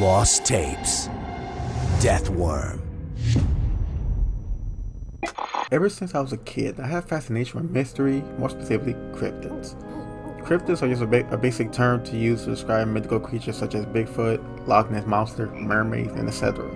Lost Tapes. Death Worm. Ever since I was a kid, I had a fascination with mystery, more specifically cryptids. Cryptids are just a basic term to use to describe mythical creatures such as Bigfoot, Loch Ness Monster, mermaids, and etc.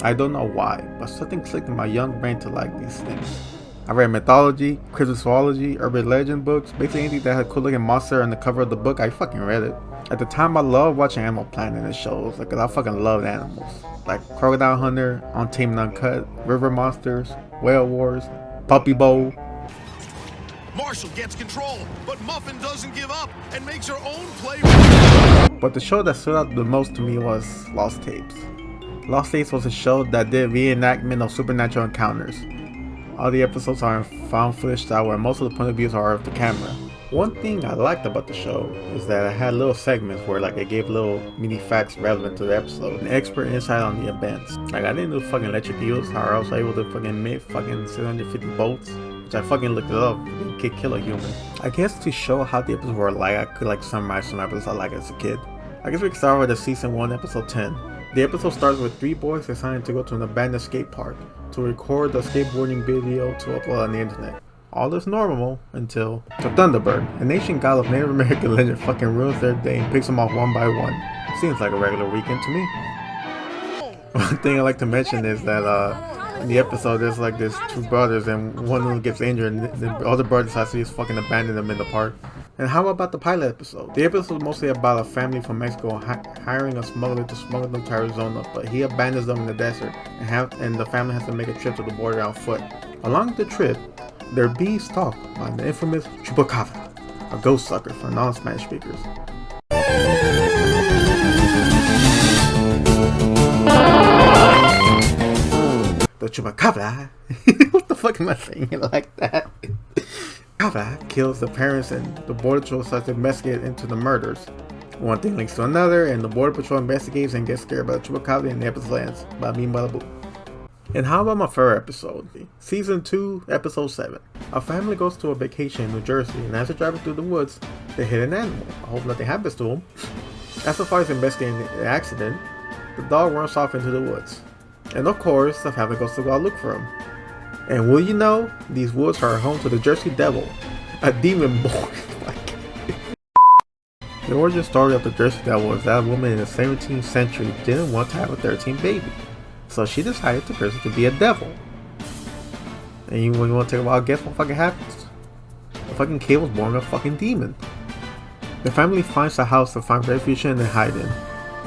I don't know why, but something clicked in my young brain to like these things. I read mythology, cryptozoology, urban legend books, basically anything that had a cool looking monster on the cover of the book, I fucking read it. At the time, I loved watching Animal Planet and shows, cause I fucking loved animals. Like Crocodile Hunter, Untamed and Uncut, River Monsters, Whale Wars, Puppy Bowl. Marshall gets control, but Muffin doesn't give up and makes her own play. But the show that stood out the most to me was Lost Tapes. Lost Tapes was a show that did reenactment of supernatural encounters. All the episodes are in found footage style where most of the point of views are of the camera. One thing I liked about the show is that it had little segments where it gave little mini facts relevant to the episode, and expert insight on the events. I didn't do fucking electric eels, how I was able to fucking make fucking 750 bolts, which I fucking looked it up, it could kill a human. I guess to show how the episodes were I could summarize some episodes I liked as a kid. I guess we can start with the season 1 episode 10. The episode starts with 3 boys deciding to go to an abandoned skate park to record the skateboarding video to upload on the internet. All is normal until Thunderbird, an ancient god of Native American legend, fucking ruins their day and picks them off one by one. Seems like a regular weekend to me. One thing I like to mention is that in the episode there's this 2 brothers and one of them gets injured and the other brother decides to just fucking abandon them in the park. And how about the pilot episode? The episode is mostly about a family from Mexico hiring a smuggler to smuggle them to Arizona, but he abandons them in the desert and the family has to make a trip to the border on foot. Along the trip, they're being stalked by the infamous Chupacabra, a ghost sucker for non-Spanish speakers. The Chupacabra, what the fuck am I saying it like that? Cabra kills the parents and the border patrol starts to investigate into the murders. One thing links to another and the border patrol investigates and gets scared by the Chupacabra and the episode ends. Bada bing bada boom. And how about my favorite episode? Season 2, episode 7. A family goes to a vacation in New Jersey and as they're driving through the woods, they hit an animal. I hope nothing happens to them. As the fire is investigating the accident, the dog runs off into the woods. And of course, the family goes to go out look for him. And will you know, these woods are home to the Jersey Devil, a demon boy. The origin story of the Jersey Devil is that a woman in the 17th century didn't want to have a 13th baby. So she decided to dress to be a devil. And you want to take a wild guess what fucking happens? The fucking kid was born a fucking demon. The family finds a house to find refuge and hide in,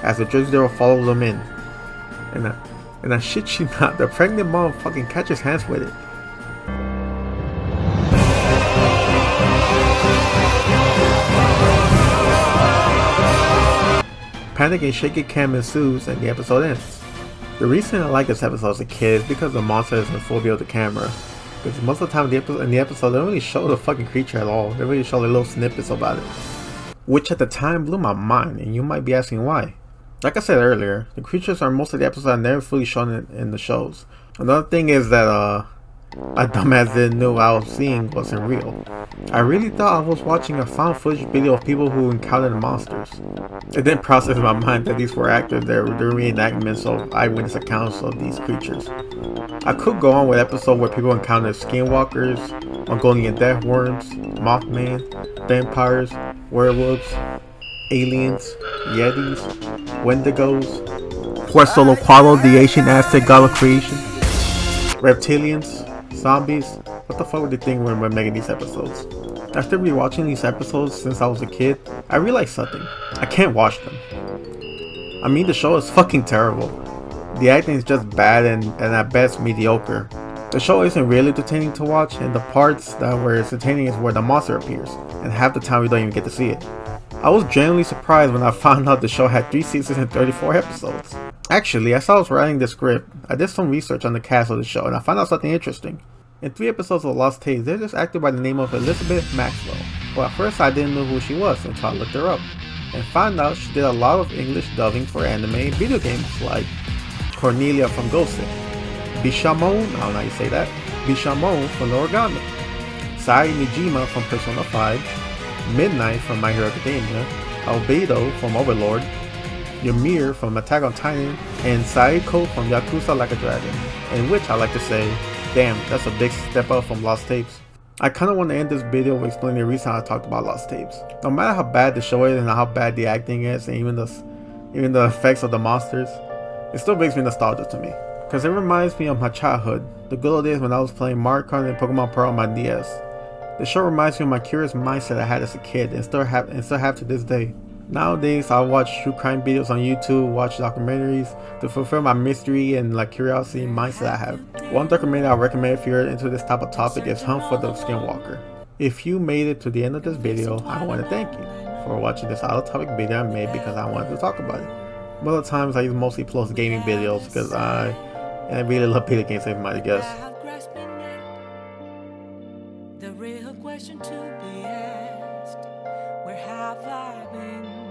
as the Jersey Devil follows them in. And I shit you not, the pregnant mom fucking catches hands with it. Panic and shaky cam ensues and the episode ends. The reason I like this episode as a kid is because the monster is in full view of the camera. Because most of the time in the episode they don't really show the fucking creature at all. They really show little snippets about it. Which at the time blew my mind, and you might be asking why. Like I said earlier, the creatures are most of the episodes never fully shown in the shows. Another thing is that a dumbass didn't know what I was seeing wasn't real. I really thought I was watching a found footage video of people who encountered monsters. It didn't process in my mind that these were actors, they're reenactments of eyewitness accounts of these creatures. I could go on with episodes where people encountered skinwalkers, Mongolian death worms, Mothman, vampires, werewolves, aliens, yetis, wendigos, Quetzalcoatl, the ancient Aztec god of creation, reptilians, zombies. What the fuck were they thinking when we're making these episodes? After rewatching these episodes since I was a kid, I realized something. I can't watch them. I mean, the show is fucking terrible. The acting is just bad and at best mediocre. The show isn't really entertaining to watch, and the parts that were entertaining is where the monster appears, and half the time we don't even get to see it. I was genuinely surprised when I found out the show had 3 seasons and 34 episodes. Actually, as I was writing the script, I did some research on the cast of the show and I found out something interesting. In 3 episodes of Lost Tapes, there's this actor by the name of Elizabeth Maxwell. Well, at first I didn't know who she was until I looked her up, and found out she did a lot of English dubbing for anime and video games like Cornelia from Ghosted, Bishamon, I don't know how you say that, Bishamon from Origami, Sai Nijima from Persona 5, Midnight from My Hero Academia, Albedo from Overlord, Ymir from Attack on Titan, and Saeko from Yakuza Like a Dragon, in which I like to say, damn, that's a big step up from Lost Tapes. I kinda want to end this video with explaining the reason I talked about Lost Tapes. No matter how bad the show is and how bad the acting is and even the effects of the monsters, it still brings me nostalgia to me. Cause it reminds me of my childhood, the good old days when I was playing Mario Kart and Pokemon Pearl on my DS. The show reminds me of my curious mindset I had as a kid and still have to this day. Nowadays, I watch true crime videos on YouTube, watch documentaries to fulfill my mystery and curiosity mindset I have. One documentary I recommend if you're into this type of topic is Hunt for the Skinwalker. If you made it to the end of this video, I want to thank you for watching this out of topic video I made because I wanted to talk about it. Most of the times I use mostly post gaming videos because I really love video games, if you might guess. The real question to be asked, where have I been?